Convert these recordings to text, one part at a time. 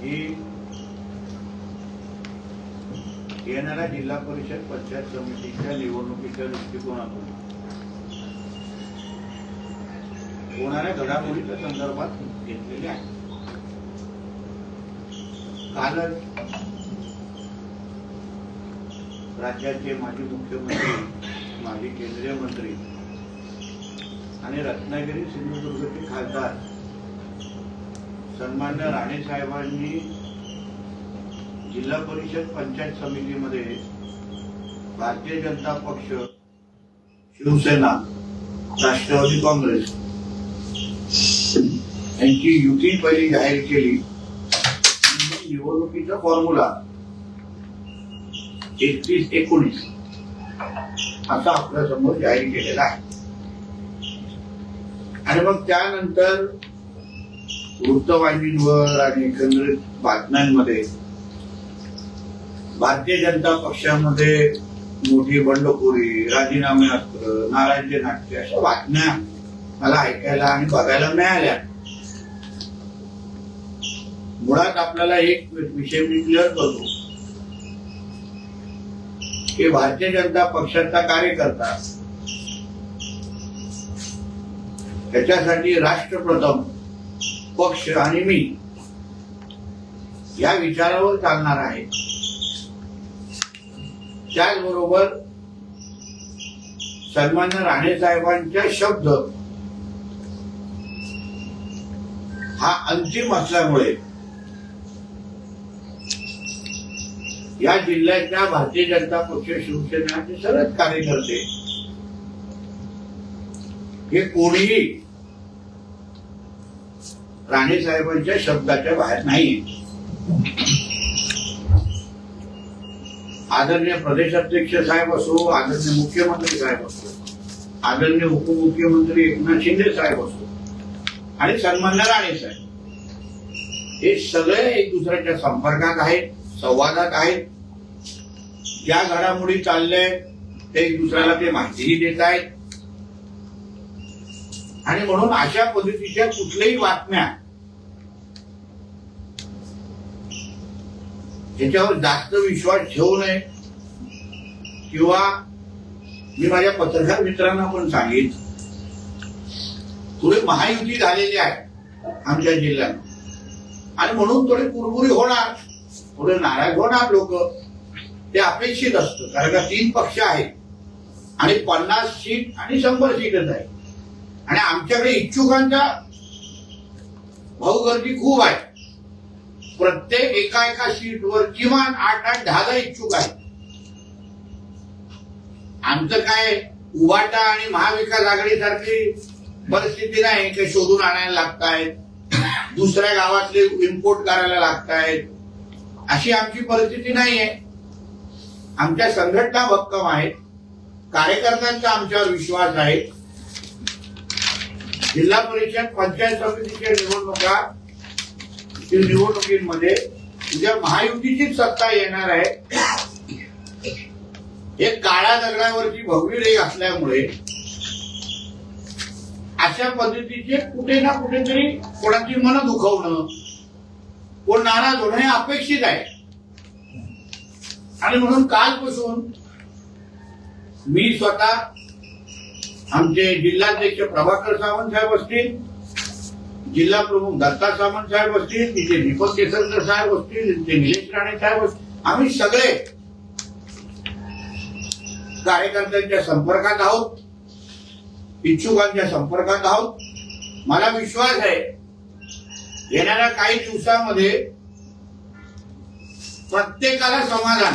ही येणाऱ्या जिल्हा परिषद पंचायत समितीच्या निवडणुकीच्या दृष्टिकोनातून होणाऱ्या घडामोडीच्या संदर्भात घेतलेले आहे. कालच राज्याचे माजी मुख्यमंत्री, माजी केंद्रीय मंत्री आणि रत्नागिरी सिंधुदुर्गचे खासदार सन्मान्य राणे साहेबांनी जिल्हा परिषद पंचायत समितीमध्ये भारतीय जनता पक्ष, शिवसेना, राष्ट्रवादी काँग्रेस यांची युती पहिली जाहीर केली. निवडणुकीचा फॉर्म्युला 31-19 असा आपल्या समोर जाहीर केलेला आहे. आणि मग त्यानंतर वृत्तवाहिनीवर आणि एकंदरीत बातम्यांमध्ये भारतीय जनता पक्षामध्ये मोठी बंडखोरी, राजीनामे अस्त्र, नाराजी नाट्य अशा बातम्या मला ऐकायला आणि बघायला मिळाल्या. मुळात आपल्याला एक विषय मी क्लिअर करतो की भारतीय जनता पक्षाचा कार्यकर्ता त्याच्यासाठी राष्ट्र प्रथम, पक्ष आणि मी या विचारावर चालणार आहे. त्याचबरोबर सन्मान्य राणे साहेबांचा शब्द हा अंतिम असल्यामुळे या जिल्ह्याच्या भारतीय जनता पक्ष, शिवसेनेचे सर्वच कार्यकर्ते हे कोणीही राणे साहेबांच्या शब्दाच्या बाहेर नाही. आदरणीय प्रदेशाध्यक्ष साहेब असो, आदरणीय मुख्यमंत्री साहेब असो, आदरणीय उपमुख्यमंत्री एकनाथ शिंदे साहेब असो आणि सन्मान्य राणे साहेब, हे सगळे एक दुसऱ्याच्या संपर्कात आहेत, संवादात आहेत. ज्या घडामोडी चालल्या ते एक दुसऱ्याला ते माहितीही देत आहेत. आणि म्हणून अशा पद्धतीच्या कुठल्याही बातम्या त्याच्यावर जास्त विश्वास ठेवू नये. किंवा मी माझ्या पत्रकार मित्रांना पण सांगेन, थोडी महायुती झालेली आहे आमच्या जिल्ह्यात आणि म्हणून थोडी कुरबुरी होणार, थोडे नाराज होणार लोक, ते अपेक्षित असतं. कारण का 3 पक्ष आहेत आणि 50 सीट आणि 100 सीटच आहे. आणि आमच्याकडे इच्छुकांचा भाऊगर्दी खूप आहे. प्रत्येक एका सीटवर किमान 8-8, 10 इच्छुक आहेत. आमचं काय उभाटा आणि महाविकास आघाडी सारखी परिस्थिती नाही की शोधून आणायला लागतायत, दुसऱ्या गावातले इम्पोर्ट करायला लागतायत, अशी आमची परिस्थिती नाहीये. आमच्या संघटना भक्कम आहेत, कार्यकर्त्यांचा आमच्यावर विश्वास आहे. जिल्हा परिषद पंचायत समितीच्या निवडणुकीमध्ये उद्या महायुतीचीच सत्ता येणार आहे. हे काळ्या दगडावरची भगवी रेघ असल्यामुळे अशा पद्धतीचे कुठे ना कुठेतरी कोणाची मन दुखवणं, कोण नाराज होणं हे अपेक्षित आहे. आणि म्हणून कालपासून मी स्वतः, आमचे जिल्हाध्यक्ष प्रभाकर सावंत साहेब असतील, जिल्हा प्रमुख दत्ता सावंत साहेब असतील, तिथे दीपक केसरकर साहेब असतील, तिथे निलेश राणे साहेब असतील, आम्ही सगळे कार्यकर्त्यांच्या संपर्कात आहोत, इच्छुकांच्या संपर्कात आहोत. मला विश्वास आहे येणाऱ्या काही दिवसामध्ये प्रत्येकाला समाधान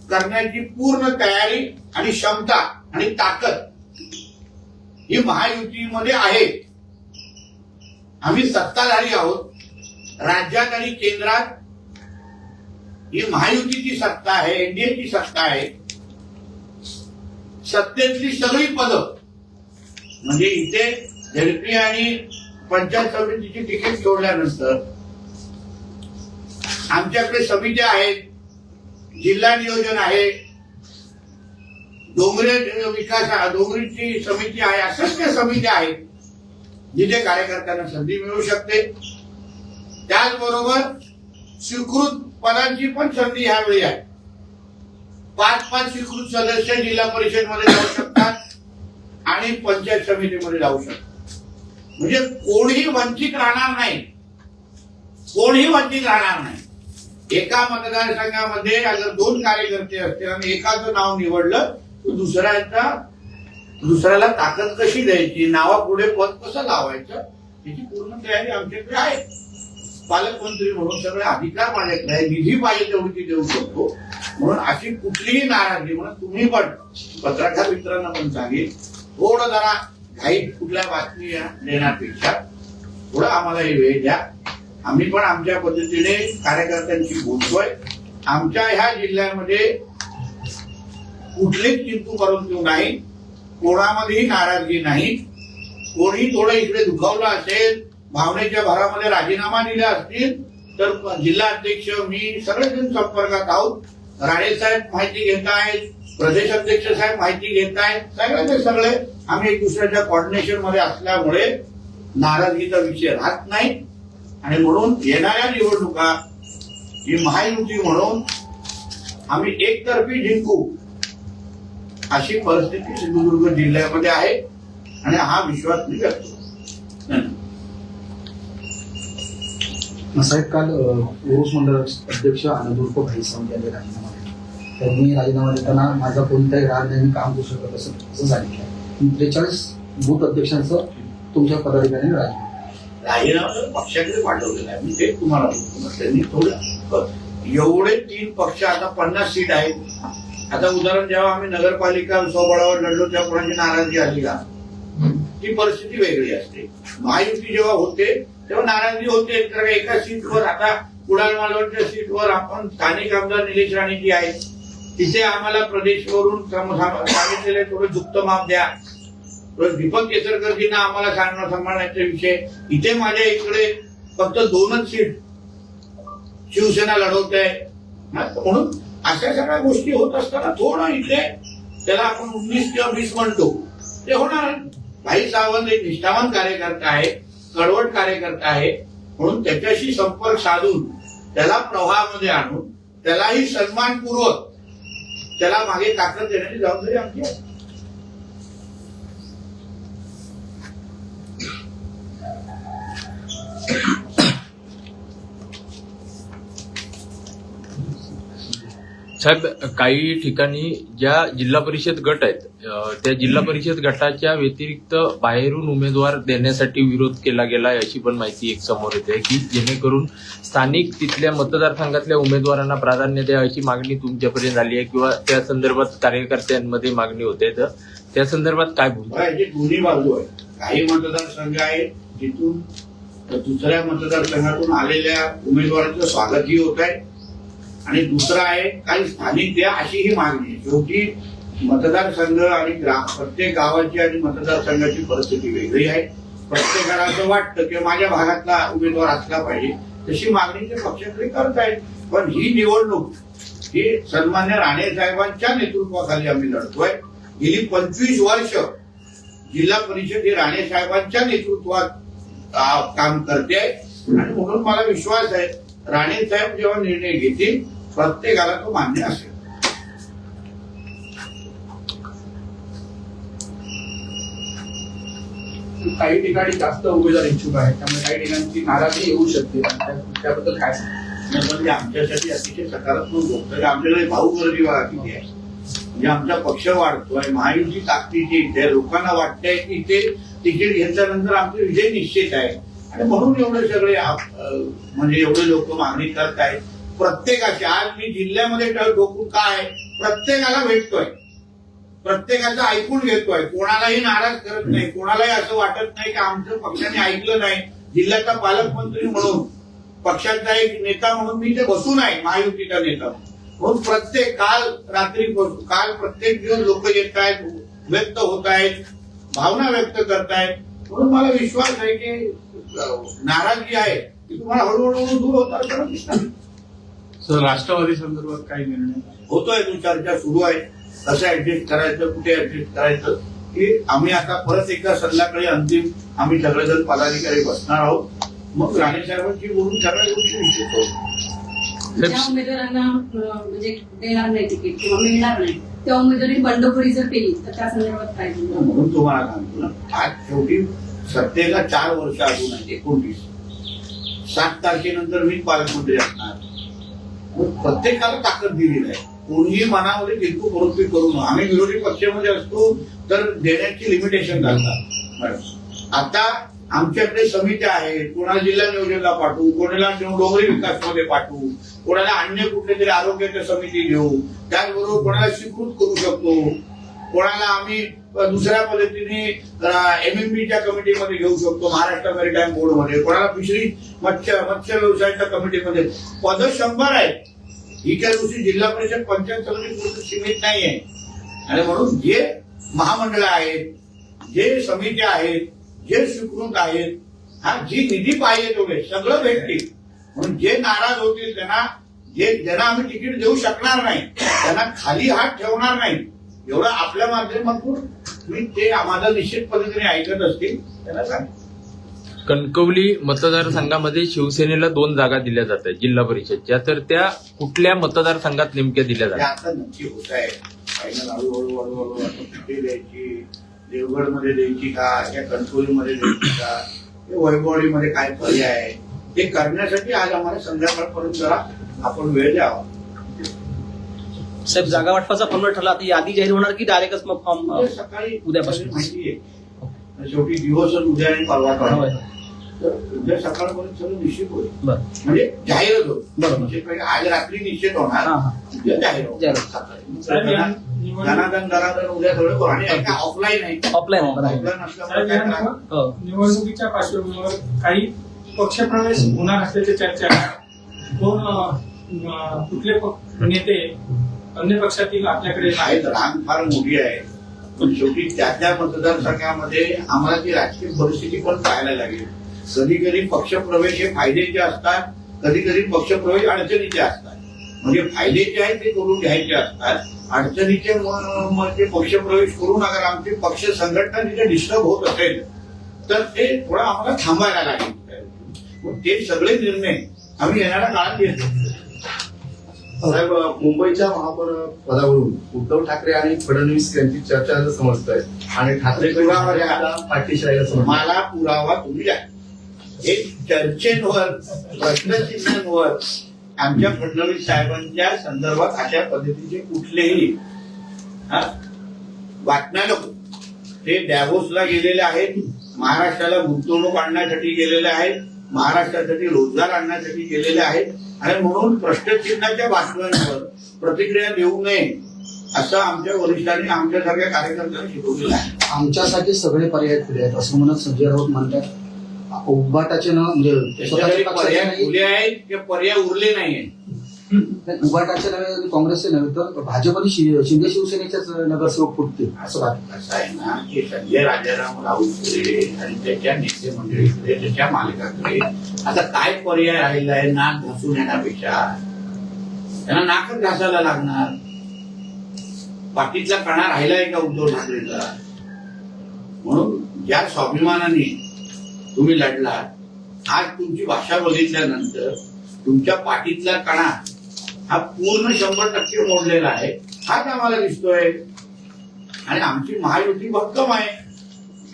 करण्याची पूर्ण तयारी आणि क्षमता आणि ताकद ही महायुतीमध्ये आहे. आम्ही सत्ताधारी आहोत. राज्यात आणि केंद्रात ही महायुतीची सत्ता आहे, एनडीएची सत्ता आहे. सत्तेतली सगळी पदं म्हणजे इथे झेडपी आणि पंचायत समितीची तिकीट सोडल्यानंतर आमच्याकडे समित्या आहेत, जिल्हा नियोजन आहे, डोंगरे विकास, डोंगरीची समिती आहे, असंख्य समित्या आहेत जिथे कार्यकर्त्यांना संधी मिळू शकते. त्याचबरोबर स्वीकृत पदांची पण संधी ह्यावेळी आहे. 5 स्वीकृत सदस्य जिल्हा परिषद मध्ये जाऊ शकतात आणि पंचायत समितीमध्ये जाऊ शकतात. म्हणजे कोणीही वंचित राहणार नाही, कोणीही वंचित राहणार नाही. एका मतदारसंघामध्ये अगर 2 कार्यकर्ते असतील आणि एकाचं नाव निवडलं तर दुसऱ्याला ताकद कशी द्यायची, नावापुढे पद कसं लावायचं याची पूर्ण तयारी आमच्याकडे आहे. पालकमंत्री म्हणून सगळे अधिकार माझ्याकडे आहे. निधी पाहिजे तेवढी ती देऊ शकतो. म्हणून अशी कुठलीही नाराजगी म्हणून तुम्ही पण पत्रकार मित्रांना पण सांगेल, थोडं जरा घाईत कुठल्या बातमी देण्यापेक्षा थोडं आम्हाला हे वेळ द्या. आम्ही पण आमच्या पद्धतीने कार्यकर्त्यांशी बोलतोय. आमच्या ह्या जिल्ह्यामध्ये कुठलीच किंतु परंतु नाही, कोणामध्येही नाराजगी नाही. कोणी थोडं इकडे दुखावलं असेल, भावनेच्या भरामध्ये राजीनामा दिला असतील तर जिल्हा अध्यक्ष मी सगळेजण संपर्कात आहोत. राणे साहेब माहिती घेत आहेत, प्रदेश अध्यक्ष साहेब माहिती घेत आहेत. सगळे आम्ही एक दुसऱ्याच्या कोऑर्डिनेशन मध्ये असल्यामुळे नाराजगीचा विषय राहत नाही. आणि म्हणून येणाऱ्या निवडणुका ही महायुती म्हणून आम्ही एकतर्फी जिंकू अशी परिस्थिती सिंधुदुर्ग जिल्ह्यामध्ये आहे आणि हा विश्वास मी करतो. साहेब, काल उरुस मंडळ अध्यक्ष आनंद भाई सावंत यांनी राजीनामा दिला. त्यांनी राजीनामा देताना माझा कोणताही राग नाही, काम करू शकत असं सांगितलं. 43 बूथ अध्यक्षांचं तुमच्या पदाधिकाऱ्यांनी राजीनामा पक्षाकडे पाठवलेला आहे. मी तेच तुम्हाला बोलतो. त्यांनी थोडं एवढे 3 पक्ष आता 50 सीट आहेत. आता उदाहरण जेव्हा आम्ही नगरपालिका स्वबळावर लढलो तेव्हा कोणाची नाराजगी आली का, ती परिस्थिती वेगळी असते. महायुती जेव्हा होते तेव्हा नाराजगी होते. तर एका सीटवर आता कुडाल मालवणच्या सीटवर आपण स्थानिक आमदार निलेश राणेजी आहेत, तिथे आम्हाला प्रदेशवरून सांगितलेले थोडं जुक्त माप द्या. दीपक केसरकरजींना आम्हाला सांभाळण्याचा विषय. इथे माझ्या इकडे फक्त 2च सीट शिवसेना लढवत आहे. म्हणून अशा सगळ्या गोष्टी होत असताना थोडं इथे त्याला आपण 19 किंवा 20 म्हणतो ते होणार. भाई सावंत एक निष्ठावान कार्यकर्ता आहे, कडवट कार्यकर्ता आहे. म्हणून त्याच्याशी संपर्क साधून त्याला प्रवाहामध्ये आणून त्यालाही सन्मानपूर्वक त्याला मागे ताकद देण्याची जबाबदारी आमची आहे. साहेब, काही ठिकाणी ज्या जिल्हा परिषद गट आहेत त्या जिल्हा परिषद गटाच्या व्यतिरिक्त बाहेरून उमेदवार देण्यासाठी विरोध केला गेला अशी पण माहिती एक समोर येते की जेणेकरून स्थानिक तिथल्या मतदारसंघातल्या उमेदवारांना प्राधान्य द्या अशी मागणी तुमच्यापर्यंत आली आहे किंवा त्या संदर्भात कार्यकर्त्यांमध्ये मागणी होते. तर त्या संदर्भात काय बोलतो? दोन्ही बाजू आहे. काही मतदारसंघ आहेत जिथून दुसऱ्या मतदारसंघातून आलेल्या उमेदवारांचं स्वागतही होत आहे आणि दुसरा आहे काही स्थानिक द्या अशी ही मागणी आहे. शेवटी मतदारसंघ आणि प्रत्येक गावाची आणि मतदारसंघाची परिस्थिती वेगळी आहे. प्रत्येकाला असं वाटतं की माझ्या भागातला उमेदवार असला पाहिजे, तशी मागणी ते पक्षाकडे करतायत. पण ही निवडणूक ही सन्मान्य राणे साहेबांच्या नेतृत्वाखाली आम्ही लढतोय. गेली 25 वर्ष जिल्हा परिषद ही राणे साहेबांच्या नेतृत्वात काम करते आणि म्हणून मला विश्वास आहे राणे साहेब जेव्हा निर्णय घेतील प्रत्येकाला तो मान्य असेल. काही ठिकाणी जास्त उमेदवार इच्छुक आहेत, त्यामुळे काही ठिकाणी नाराजी येऊ शकते. त्याबद्दल काय म्हणजे आमच्यासाठी अतिशय सकारात्मक गोष्ट आहे. आमच्याकडे भाऊ गर्दी बघा किती आहे. म्हणजे आमचा पक्ष वाढतोय, महायुती ताकदीची इथे लोकांना वाटतंय की इथे तिकीट घेतल्यानंतर आमचे विजय निश्चित आहे आणि म्हणून एवढे सगळे म्हणजे एवढे लोक मागणी करतायत. प्रत्येकाची आज मी जिल्ह्यामध्ये डोकून काय प्रत्येकाला भेटतोय, प्रत्येकाचं ऐकून घेतोय, कोणालाही नाराज करत नाही, कोणालाही असं वाटत नाही की आमचं पक्षाने ऐकलं नाही. जिल्ह्याचा पालकमंत्री म्हणून पक्षाचा एक नेता म्हणून मी इथे बसून आहे, महायुतीचा नेता म्हणून प्रत्येक काल प्रत्येक दिवस लोक येत आहेत, व्यक्त होत आहेत, भावना व्यक्त करतायत. म्हणून मला विश्वास आहे की नाराजगी आहे ती तुम्हाला हळूहळू दूर होता दिसणार. सर, राष्ट्रवादी संदर्भात काही निर्णय होतोय, तो चर्चा सुरू आहे. कसं ऍडजस्ट करायचं, कुठे ऍडजस्ट करायचं हे आम्ही आता परत एकदा संध्याकाळी अंतिम आम्ही सगळेजण पदाधिकारी बसणार आहोत मग राणे साहेबांची बोलून सगळ्या गोष्टी निश्चित ज्या उमेदवारांना म्हणजे देणार नाही तिकीट किंवा मिळणार नाही त्या उमेदवारी बंडखोरी जर केली तर त्या संदर्भात काय होईल? म्हणून तुम्हाला सांगतो ना, आज शेवटी सत्तेला 4 वर्ष अजून आहे, 29. 7 तारखेनंतर मी पालकमंत्री असणार. मग प्रत्येकाला ताकद दिलेली आहे. कोणीही मनामध्ये किरकोळ प्रवृत्ती करू नये. आम्ही विरोधी पक्षामध्ये असतो तर देण्याची लिमिटेशन घालतात. आता आमच्याकडे समित्या आहेत, कोणाला जिल्हा नियोजनला पाठवू, कोणाला डोंगरी विकासमध्ये पाठवू, कोणाला अन्य कुठल्या तरी आरोग्याच्या समिती घेऊ, त्याचबरोबर कोणाला स्वीकृत करू शकतो, कोणाला आम्ही दुसऱ्या पद्धतीने MMBच्या कमिटीमध्ये घेऊ शकतो, महाराष्ट्र मॅरिटाईम बोर्डमध्ये, कोणाला फिशरी मत्स्य व्यवसायाच्या कमिटीमध्ये. पद 100 आहेत. ही काही गोष्टी जिल्हा परिषद पंचायत समिती सीमित नाही आहे. आणि म्हणून जे महामंडळ आहेत, जे समित्या आहेत, जे स्वीकृत आहेत, हा जी निधी पाहिजे तेवढे सगळं भेटतील. म्हणून जे नाराज होतील ज्यांना आम्ही तिकीट देऊ शकणार नाही त्यांना खाली हात ठेवणार नाही. एवढं आपल्या माध्यमातून मी ते आम्हाला निश्चित पद्धतीने ऐकत असतील त्यांना सांग. कणकवली मतदारसंघामध्ये शिवसेनेला 2 जागा दिल्या जात आहेत जिल्हा परिषदच्या, तर त्या कुठल्या मतदारसंघात नेमक्या दिल्या ते जातात? आता नक्की होत आहे. फायनल हळूहळू कुठे द्यायची, देवगडमध्ये द्यायची का, या कणकवलीमध्ये द्यायची का, वैभववाडीमध्ये काय पर्याय आहे ते करण्यासाठी आज आम्हाला संध्याकाळपर्यंत जरा आपण वेळ द्यावा. साहेब, जागा वाटपाचा फॉर्म्युला ठरला, आता यादी जाहीर होणार की डायरेक्टच मग फॉर्म म्हणजे सकाळी उद्यापासून? माहिती आहे. शेवटी दिवसच उद्या आणि परवा काढावा. तर उद्या सकाळपर्यंत सगळं निश्चित होईल. बरं. म्हणजे जाहीरच होईल. बरोबर. म्हणजे पहिले आज रात्री निश्चित होणार, हा, हा. उद्या जाहीर होणार सकाळी. धनादन उद्या थोडं करू. आणि ऑफलाईन आहे, ऑफलाईन ऑफलाईन असल्यामुळे काय करा. हो. निवडणुकीच्या पार्श्वभूमीवर काही पक्षप्रवेश होणार असल्याची चर्चा आहे. कुठले नेते अन्य पक्षातील आपल्याकडे आहेत. रांग फार मोठी आहे, पण शेवटी त्या मतदारसंघामध्ये आम्हाला ती राजकीय परिस्थिती पण पाहायला लागेल. कधी कधी पक्षप्रवेश हे फायद्याचे असतात, कधी कधी पक्षप्रवेश अडचणीचे असतात. म्हणजे फायद्याचे आहेत ते करून घ्यायचे असतात, अडचणीचे म्हणजे पक्षप्रवेश करून अगर आमची पक्ष संघटना तिथे डिस्टर्ब होत असेल तर ते थोडं आम्हाला थांबायला लागेल. मग ते सगळे निर्णय आम्ही येणाऱ्या काळात घेतो. साहेब, मुंबईच्या महापौर पदावरून उद्धव ठाकरे आणि फडणवीस यांची चर्चा समजत आहे आणि ठाकरे पाठीशी राहायला समजत. मला पुरावा तुम्ही द्या. हे चर्चेवर, प्रश्नचिन्हांवर आमच्या फडणवीस साहेबांच्या संदर्भात अशा पद्धतीचे कुठलेही बातम्या नको. ते डॅव्होसला गेलेले आहेत, महाराष्ट्राला गुंतवणूक आणण्यासाठी गेलेले आहेत, महाराष्ट्रासाठी रोजगार आणण्यासाठी गेलेले आहेत. आणि म्हणून प्रश्नचिन्हाच्या बातम्यांवर प्रतिक्रिया देऊ नये असं आमच्या वरिष्ठांनी आमच्यासारख्या कार्यकर्त्यांना शिकवलेलं आहे. आमच्यासाठी सगळे पर्याय खुले आहेत असं म्हणत संजय राऊत म्हणतात. उभाटाचे न म्हणजे त्याच्याकडे पर्याय खुले आहेत की पर्याय उरले नाहीये. उभाटाचे नव्हे, काँग्रेसचे नव्हे, तर भाजप आणि शिंदे शिवसेनेच्याच नगरसेवक फुटतील असं वाटतं. असं आहे ना की संजय राजाराम राऊतकडे आणि त्याच्या नेते मंडळीकडे, त्याच्या मालकाकडे आता काय पर्याय राहिला आहे? नाक घासून येण्यापेक्षा त्यांना नाकच घासायला लागणार. पाठीतला कणा राहिलाय का उद्धव ठाकरेचा? म्हणून ज्या स्वाभिमानाने तुम्ही लढला, आज तुमची भाषा बघितल्यानंतर तुमच्या पाठीतला कणा हा पूर्ण 100% मोडलेला आहे. हाच आम्हाला दिसतोय. आणि आमची महायुती भक्कम आहे.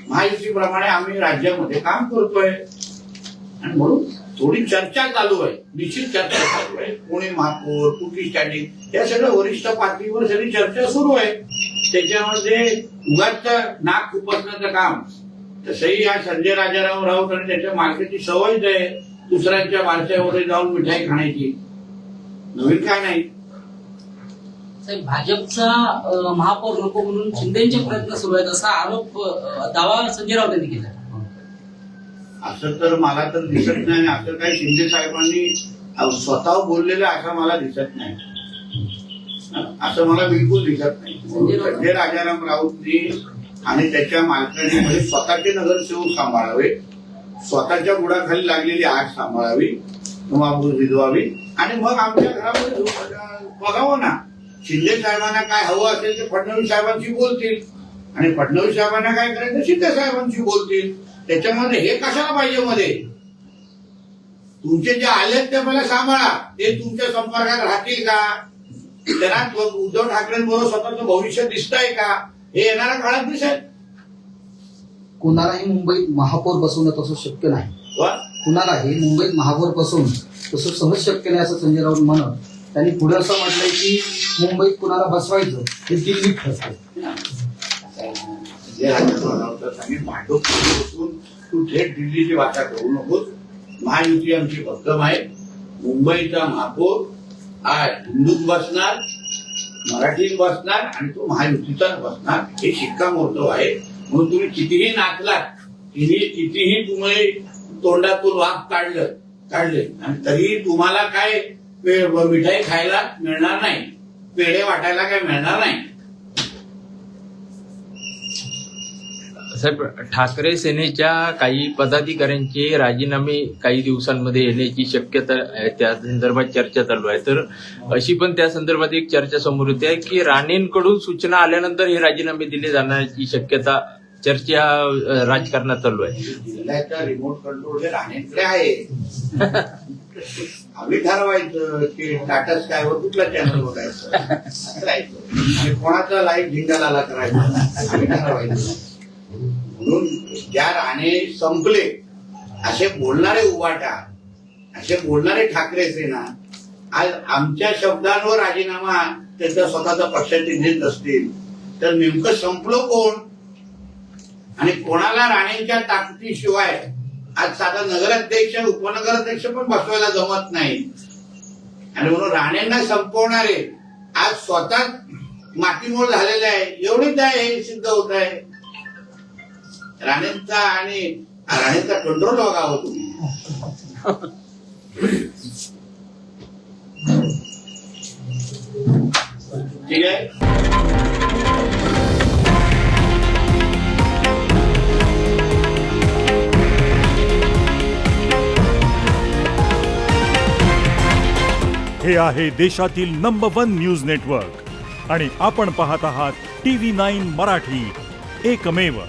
महायुतीप्रमाणे आम्ही राज्यामध्ये काम करतोय. आणि म्हणून थोडी चर्चा चालू आहे, निश्चित चर्चा चालू आहे. पुणे महापौर, कुठली स्टँडिंग, या सगळं वरिष्ठ पातळीवर सगळी चर्चा सुरू आहे. त्याच्यामध्ये उगाच नाक खुपसण्याचं काम तसंही या संजय राजाराम राऊत आणि त्याच्या मालकाची सवयच आहे दुसऱ्यांच्या बारशामध्ये जाऊन मिठाई खाण्याची. नवीन काय नाही. साहेब, भाजपचा महापौर नको म्हणून शिंदेचे प्रयत्न सुरू आहेत असा आरोप दावा संजय राऊत यांनी केला. असं तर मला तर दिसत नाही. असं काही शिंदे साहेबांनी स्वतः बोललेलं असं मला दिसत नाही. असं मला बिलकुल दिसत नाही. संजय राजाराम राऊतनी आणि त्याच्या मालकाने म्हणजे स्वतःचे नगरसेवक सांभाळावे, स्वतःच्या बुडाखाली लागलेली आग सांभाळावी किंवा भिजवावी आणि मग आमच्या घरामध्ये बघावं ना. शिंदे साहेबांना काय हवं असेल ते फडणवीस साहेबांशी बोलतील आणि फडणवीस साहेबांना काय करायचं शिंदे साहेबांशी बोलतील. त्याच्यामध्ये हे कशाला पाहिजे मध्ये? तुमचे जे आलेत ते मला सांभाळा. ते तुमच्या संपर्कात राहतील का? त्यांना उद्धव ठाकरेंबरोबर स्वतःचं भविष्य दिसतंय का? हे येणाऱ्या काळात दिसेल. कुणालाही मुंबईत महापौर बसवणं तसं शक्य नाही. वा? कुणालाही मुंबईत महापौर बसवणं तसं सहज शक्य नाही असं संजय राऊत म्हणत त्यांनी पुढे असं म्हटलंय की मुंबईत कुणाला बसवायचं हे दिल्लीत ठरतं. जे राज्य भांडून तू थेट दिल्लीची भाषा करू नकोस. महायुती आमची भक्कम आहे. मुंबईचा महापौर हा हिंदूत बसणार, मराठीत बसणार आणि तो महायुतीचाच बसणार. हे शिक्कामोर्तब आहे. म्हणून तुम्ही कितीही नाचलात, कितीही तुम्ही तोंडातून वाघ काढले आणि तरी तुम्हाला काय मिठाई खायला मिळणार नाही, पेढे वाटायला काय मिळणार नाही. साहेब, ठाकरे सेनेच्या काही पदाधिकाऱ्यांचे राजीनामे काही दिवसांमध्ये येण्याची शक्यता आहे, त्या संदर्भात चर्चा चालू आहे. तर अशी पण त्या संदर्भात एक चर्चा समोर येते की राणेंकडून सूचना आल्यानंतर हे राजीनामे दिले जाण्याची शक्यता चर्चा राजकारणात चालू आहे. जिल्ह्याचा रिमोट कंट्रोल हे राणेंकडे आहे. आम्ही ठरवायचं की टाटा स्कायवर कुठला चॅनल बघायचं, आणि कोणाचा लाईव्ह झिंगाला करायचा आम्ही ठरवायचं. म्हणून ज्या राणे संपले असे बोलणारे उभाटा, असे बोलणारे ठाकरे सेना आज आमच्या शब्दांवर राजीनामा त्यांचा स्वतःचा पक्षाचे देत असतील तर नेमकं संपलं कोण? आणि कोणाला राणेंच्या ताकदीशिवाय आज साधा नगराध्यक्ष उपनगराध्यक्ष पण बसवायला जमत नाही. आणि म्हणून राणेंना संपवणारे आज स्वतः मातीमोल झालेले आहे. एवढीच आहे, हे सिद्ध होत आहे. राणेंचा कंट्रोल बघावं तुम्ही. ठीक आहे. हे आहे देशातील नंबर 1 न्यूज नेटवर्क आणि आपण पाहत आहात TV9 मराठी, एकमेव.